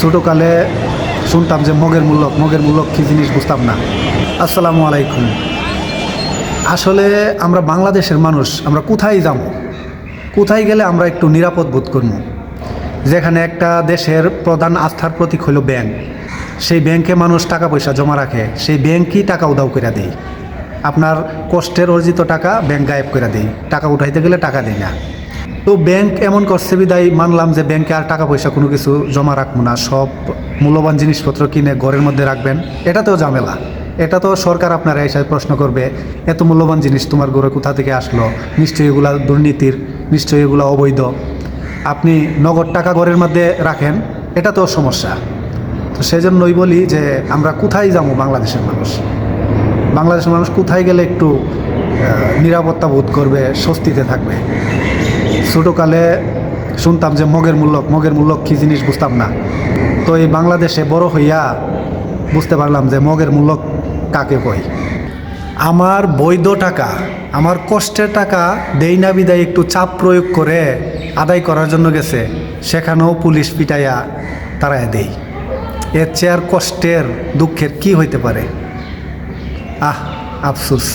ছোটোকালে শুনতাম যে মগের মূল্য কী জিনিস বুঝতাম না। আসসালামু আলাইকুম। আসলে আমরা বাংলাদেশের মানুষ, আমরা কোথায় যাব, কোথায় গেলে আমরা একটু নিরাপদ বোধ করব? যেখানে একটা দেশের প্রধান আস্থার প্রতীক হলো ব্যাংক, সেই ব্যাংকে মানুষ টাকা পয়সা জমা রাখে, সেই ব্যাংকই টাকা উধাও করে দেয়। আপনার কষ্টের অর্জিত টাকা ব্যাংক গায়েব করে দেয়, টাকা উঠাইতে গেলে টাকা দেয় না। তো ব্যাংক এমন করছে বিদায় মানলাম যে ব্যাংকে আর টাকা পয়সা কোনো কিছু জমা রাখবো না, সব মূল্যবান জিনিসপত্র কিনে ঘরের মধ্যে রাখবেন। এটাতেও ঝামেলা, এটা তো সরকার আপনারা এসে প্রশ্ন করবে, এত মূল্যবান জিনিস তোমার ঘরে কোথা থেকে আসলো, নিশ্চয়ই এগুলা দুর্নীতির, নিশ্চয়ই এগুলো অবৈধ। আপনি নগদ টাকা ঘরের মধ্যে রাখেন, এটা তো সমস্যা। তো সেজন্যই বলি যে আমরা কোথায় যাবো, বাংলাদেশের মানুষ কোথায় গেলে একটু নিরাপত্তা বোধ করবে, স্বস্তিতে থাকবে। ছোটোকালে শুনতাম যে মগের মূল্য কী জিনিস বুঝতাম না। তো এই বাংলাদেশে বড় হইয়া বুঝতে পারলাম যে মগের মূল্য কাকে কই। আমার বৈধ টাকা, আমার কষ্টের টাকা দেই না বিদায় একটু চাপ প্রয়োগ করে আদায় করার জন্য গেছে, সেখানেও পুলিশ পিটাইয়া তাড়াইয়া দেই। এর চেয়ে আর কষ্টের দুঃখের কি হইতে পারে? আফসোস।